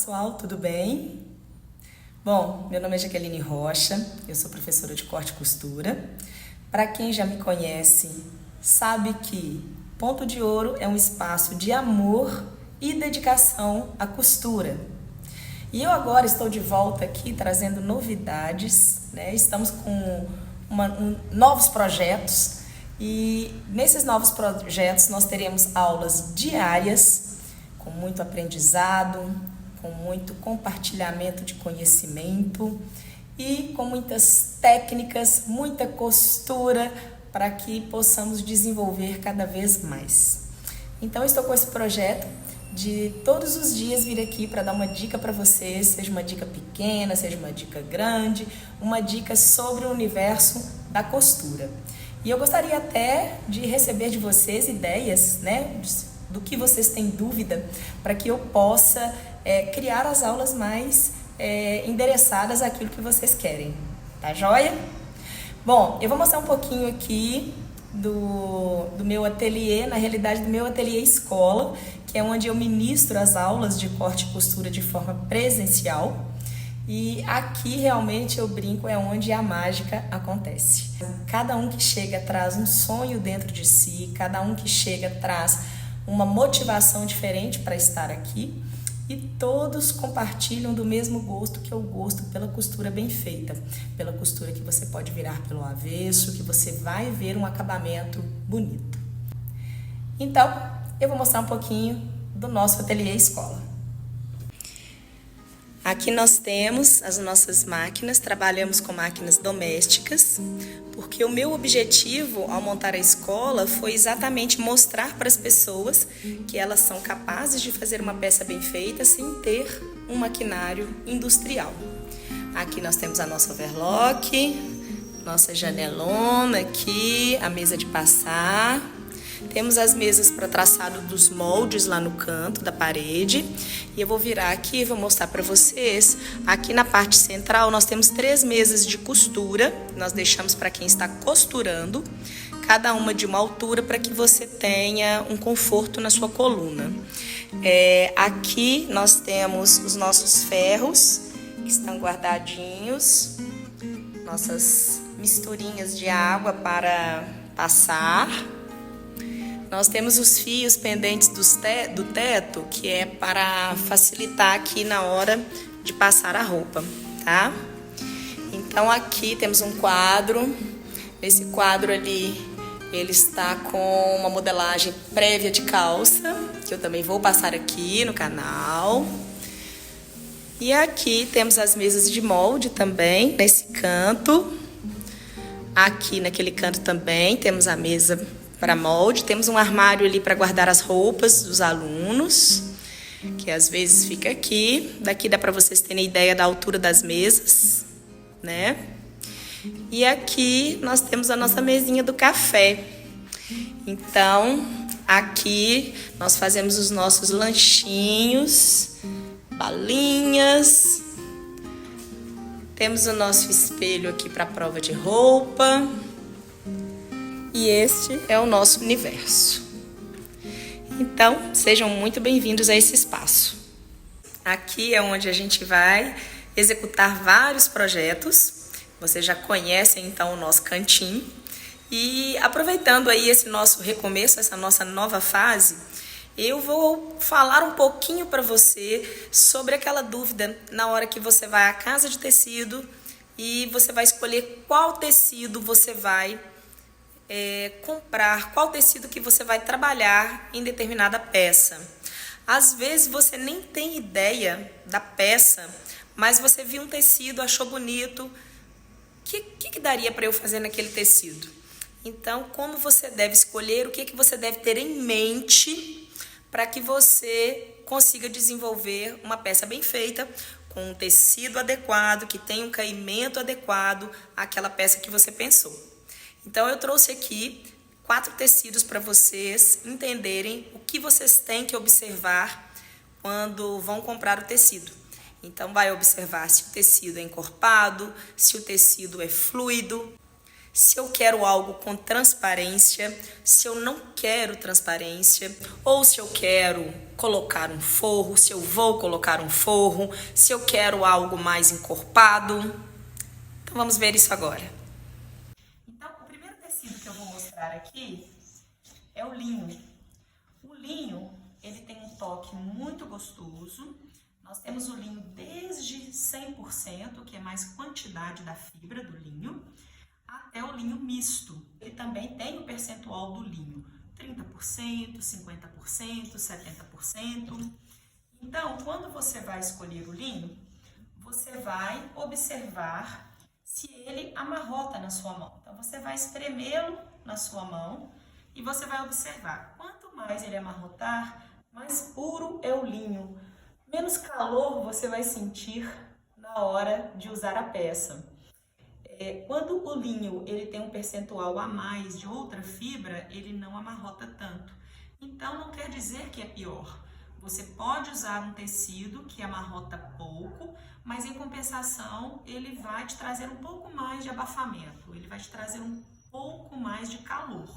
pessoal, tudo bem? Bom, meu nome é Jaqueline Rocha, eu sou professora de corte e costura. Para quem já me conhece, sabe que Ponto de Ouro é um espaço de amor e dedicação à costura. E eu agora estou de volta aqui trazendo novidades, né? Estamos com novos projetos e nesses novos projetos nós teremos aulas diárias com muito aprendizado, com muito compartilhamento de conhecimento e com muitas técnicas, muita costura para que possamos desenvolver cada vez mais. Então, eu estou com esse projeto de todos os dias vir aqui para dar uma dica para vocês, seja uma dica pequena, seja uma dica grande, uma dica sobre o universo da costura. E eu gostaria até de receber de vocês ideias, né, do que vocês têm dúvida, para que eu possa criar as aulas mais endereçadas àquilo que vocês querem. Tá joia? Bom, eu vou mostrar um pouquinho aqui do meu ateliê, na realidade do meu ateliê escola, que é onde eu ministro as aulas de corte e costura de forma presencial. E aqui realmente eu brinco, é onde a mágica acontece. Cada um que chega traz um sonho dentro de si, cada um que chega traz uma motivação diferente para estar aqui e todos compartilham do mesmo gosto, que é o gosto pela costura bem feita, pela costura que você pode virar pelo avesso, que você vai ver um acabamento bonito. Então, eu vou mostrar um pouquinho do nosso ateliê escola. Aqui nós temos as nossas máquinas, trabalhamos com máquinas domésticas, porque o meu objetivo ao montar a escola foi exatamente mostrar para as pessoas que elas são capazes de fazer uma peça bem feita sem ter um maquinário industrial. Aqui nós temos a nossa overlock, nossa janelona aqui, a mesa de passar. Temos as mesas para traçado dos moldes lá no canto da parede. E eu vou virar aqui e vou mostrar para vocês. Aqui na parte central nós temos 3 mesas de costura. Nós deixamos para quem está costurando, cada uma de uma altura para que você tenha um conforto na sua coluna. Aqui nós temos os nossos ferros que estão guardadinhos. Nossas misturinhas de água para passar. Nós temos os fios pendentes do teto, que é para facilitar aqui na hora de passar a roupa, tá? Então aqui temos um quadro. Esse quadro ali, ele está com uma modelagem prévia de calça, que eu também vou passar aqui no canal. E aqui temos as mesas de molde também, nesse canto. Aqui naquele canto também temos a mesa para molde, temos um armário ali para guardar as roupas dos alunos, que às vezes fica aqui. Daqui dá para vocês terem ideia da altura das mesas, né? E aqui nós temos a nossa mesinha do café. Então, aqui nós fazemos os nossos lanchinhos, balinhas. Temos o nosso espelho aqui para prova de roupa. E este é o nosso universo. Então, sejam muito bem-vindos a esse espaço. Aqui é onde a gente vai executar vários projetos. Vocês já conhecem, então, o nosso cantinho. E aproveitando aí esse nosso recomeço, essa nossa nova fase, eu vou falar um pouquinho para você sobre aquela dúvida na hora que você vai à casa de tecido e você vai escolher qual tecido você vai comprar, qual tecido que você vai trabalhar em determinada peça. Às vezes você nem tem ideia da peça, mas você viu um tecido, achou bonito. O que daria para eu fazer naquele tecido? Então, como você deve escolher, o que você deve ter em mente para que você consiga desenvolver uma peça bem feita, com um tecido adequado, que tenha um caimento adequado àquela peça que você pensou. Então, eu trouxe aqui 4 tecidos para vocês entenderem o que vocês têm que observar quando vão comprar o tecido. Então, vai observar se o tecido é encorpado, se o tecido é fluido, se eu quero algo com transparência, se eu não quero transparência, ou se eu quero colocar um forro, se eu vou colocar um forro, se eu quero algo mais encorpado. Então vamos ver isso agora. Então, o primeiro tecido que eu vou mostrar aqui é o linho. O linho, ele tem um toque muito gostoso. Nós temos o linho desde 100%, que é mais quantidade da fibra do linho, até o linho misto. Ele também tem o percentual do linho, 30%, 50%, 70%. Então, quando você vai escolher o linho, você vai observar se ele amarrota na sua mão. Então, você vai espremê-lo na sua mão e você vai observar. Quanto mais ele amarrotar, mais puro é o linho. Menos calor você vai sentir na hora de usar a peça. Quando o linho ele tem um percentual a mais de outra fibra, ele não amarrota tanto. Então, não quer dizer que é pior. Você pode usar um tecido que amarrota pouco, mas em compensação ele vai te trazer um pouco mais de abafamento, ele vai te trazer um pouco mais de calor.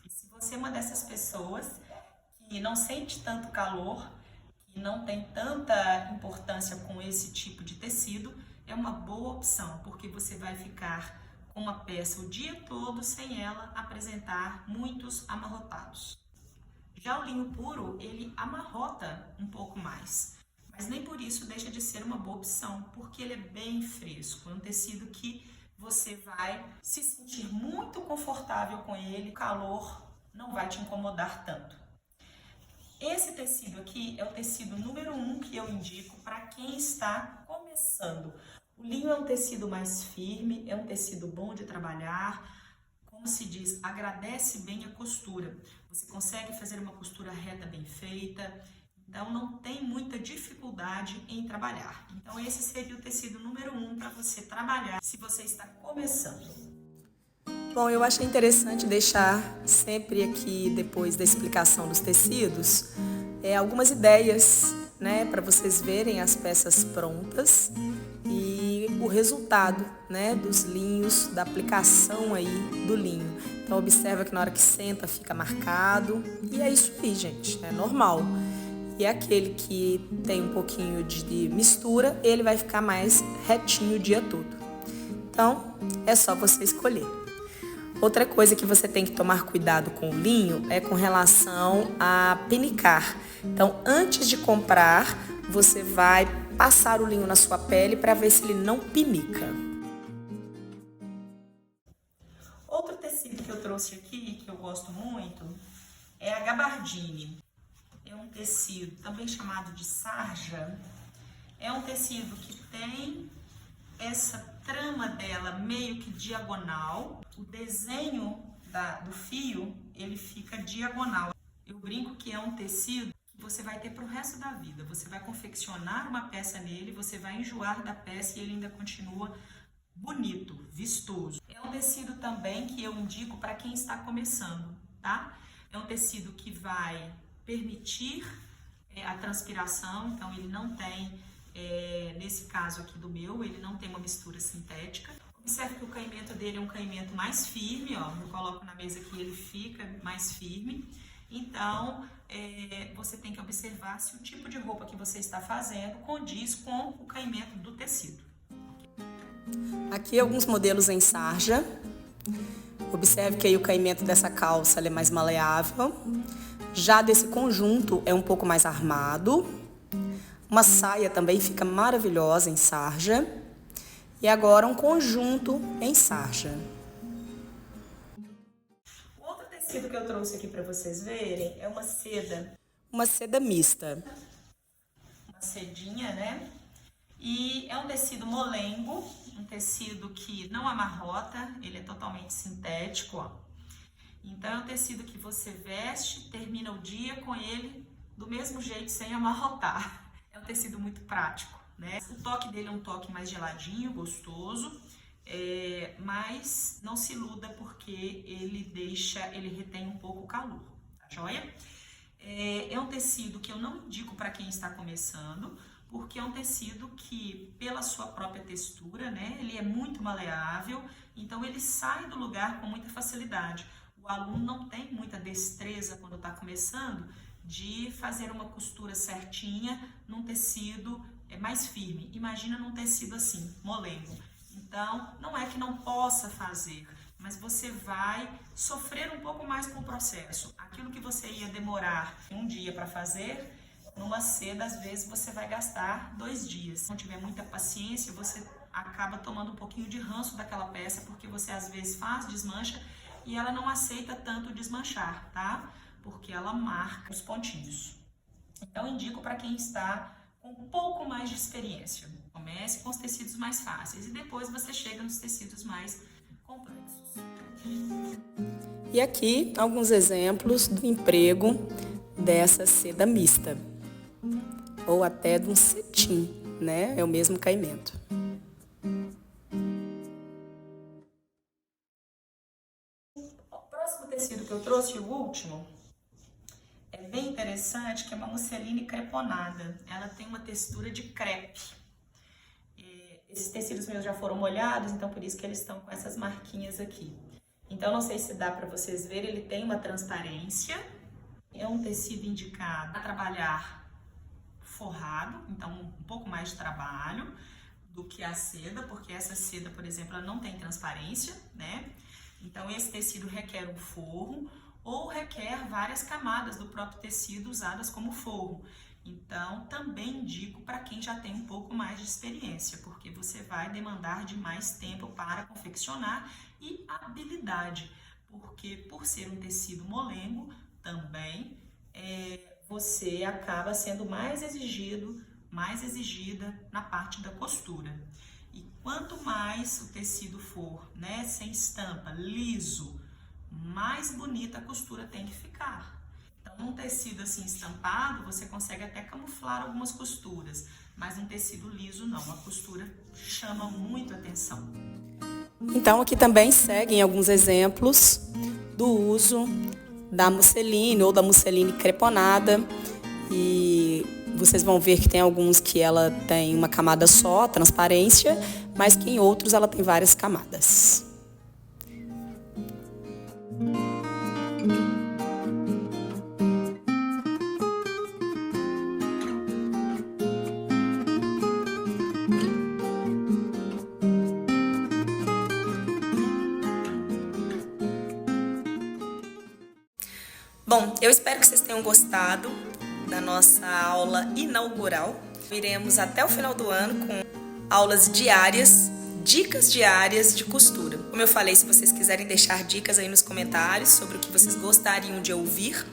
E se você é uma dessas pessoas que não sente tanto calor, que não tem tanta importância com esse tipo de tecido, é uma boa opção, porque você vai ficar com uma peça o dia todo sem ela apresentar muitos amarrotados. Já o linho puro, ele amarrota um pouco mais, mas nem por isso deixa de ser uma boa opção, porque ele é bem fresco, é um tecido que você vai se sentir muito confortável com ele, o calor não vai te incomodar tanto. Esse tecido aqui é o tecido número 1 que eu indico para quem está começando. O linho é um tecido mais firme, é um tecido bom de trabalhar, como se diz, agradece bem a costura. Você consegue fazer uma costura reta bem feita, então não tem muita dificuldade em trabalhar. Então esse seria o tecido número 1 para você trabalhar se você está começando. Bom, eu achei interessante deixar sempre aqui, depois da explicação dos tecidos, algumas ideias, né, para vocês verem as peças prontas e o resultado, né, dos linhos, da aplicação aí do linho. Então, observa que na hora que senta fica marcado e é isso aí, gente, é normal. E aquele que tem um pouquinho de mistura, ele vai ficar mais retinho o dia todo. Então, é só você escolher. Outra coisa que você tem que tomar cuidado com o linho é com relação a pinicar. Então, antes de comprar, você vai passar o linho na sua pele para ver se ele não pinica. Outro tecido que eu trouxe aqui, que eu gosto muito, é a gabardine. É um tecido também chamado de sarja. É um tecido que tem essa trama dela meio que diagonal. O desenho do fio, ele fica diagonal. Eu brinco que é um tecido que você vai ter para o resto da vida. Você vai confeccionar uma peça nele, você vai enjoar da peça e ele ainda continua bonito, vistoso. É um tecido também que eu indico para quem está começando, tá? É um tecido que vai permitir a transpiração, então ele não tem, nesse caso aqui do meu, ele não tem uma mistura sintética. Observe que o caimento dele é um caimento mais firme, ó, eu coloco na mesa aqui, ele fica mais firme. Então, você tem que observar se o tipo de roupa que você está fazendo condiz com o caimento do tecido. Aqui alguns modelos em sarja. Observe que aí o caimento dessa calça é mais maleável. Já desse conjunto é um pouco mais armado. Uma saia também fica maravilhosa em sarja. E agora um conjunto em sarja. O outro tecido que eu trouxe aqui para vocês verem é uma seda. Uma seda mista. Uma sedinha, né? E é um tecido molengo, um tecido que não amarrota, ele é totalmente sintético, ó. Então é um tecido que você veste, termina o dia com ele do mesmo jeito, sem amarrotar. É um tecido muito prático, né? O toque dele é um toque mais geladinho, gostoso, mas não se iluda porque ele retém um pouco o calor, tá joia? É um tecido que eu não indico para quem está começando, porque é um tecido que, pela sua própria textura, né, ele é muito maleável, Então ele sai do lugar com muita facilidade. O aluno não tem muita destreza quando está começando de fazer uma costura certinha num tecido mais firme. Imagina num tecido assim, molengo. Então, não é que não possa fazer, mas você vai sofrer um pouco mais com o processo. Aquilo que você ia demorar um dia para fazer, numa seda, às vezes, você vai gastar 2 dias. Se não tiver muita paciência, você acaba tomando um pouquinho de ranço daquela peça, porque você às vezes faz, desmancha, e ela não aceita tanto desmanchar, tá? Porque ela marca os pontinhos. Então, indico para quem está com um pouco mais de experiência. Comece com os tecidos mais fáceis e depois você chega nos tecidos mais complexos. E aqui, alguns exemplos do emprego dessa seda mista. Ou até de um cetim, né? É o mesmo caimento. O próximo tecido que eu trouxe, o último, é bem interessante, que é uma musseline creponada. Ela tem uma textura de crepe. Esses tecidos meus já foram molhados, então por isso que eles estão com essas marquinhas aqui. Então não sei se dá para vocês verem, ele tem uma transparência. É um tecido indicado para trabalhar forrado, então um pouco mais de trabalho do que a seda, porque essa seda, por exemplo, ela não tem transparência, né? Então esse tecido requer um forro ou requer várias camadas do próprio tecido usadas como forro. Então também indico para quem já tem um pouco mais de experiência, porque você vai demandar de mais tempo para confeccionar e habilidade, porque por ser um tecido molengo também você acaba sendo mais exigida na parte da costura. E quanto mais o tecido for, né, sem estampa, liso, mais bonita a costura tem que ficar. Então, num tecido assim estampado, você consegue até camuflar algumas costuras, mas num tecido liso não, a costura chama muito atenção. Então, aqui também seguem alguns exemplos do uso da musseline ou da musseline creponada. E vocês vão ver que tem alguns que ela tem uma camada só, transparência, mas que em outros ela tem várias camadas. Bom, eu espero que vocês tenham gostado da nossa aula inaugural. Iremos até o final do ano com aulas diárias, dicas diárias de costura. Como eu falei, se vocês quiserem deixar dicas aí nos comentários sobre o que vocês gostariam de ouvir,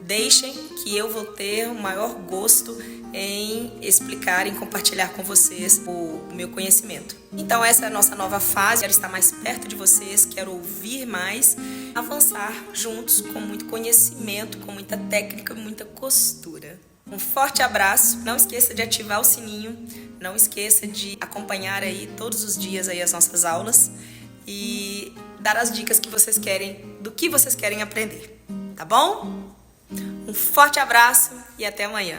deixem que eu vou ter o maior gosto em explicar, em compartilhar com vocês o meu conhecimento. Então essa é a nossa nova fase, quero estar mais perto de vocês, quero ouvir mais, avançar juntos com muito conhecimento, com muita técnica, muita costura. Um forte abraço, não esqueça de ativar o sininho, não esqueça de acompanhar aí todos os dias aí as nossas aulas e dar as dicas que vocês querem, do que vocês querem aprender, tá bom? Um forte abraço e até amanhã.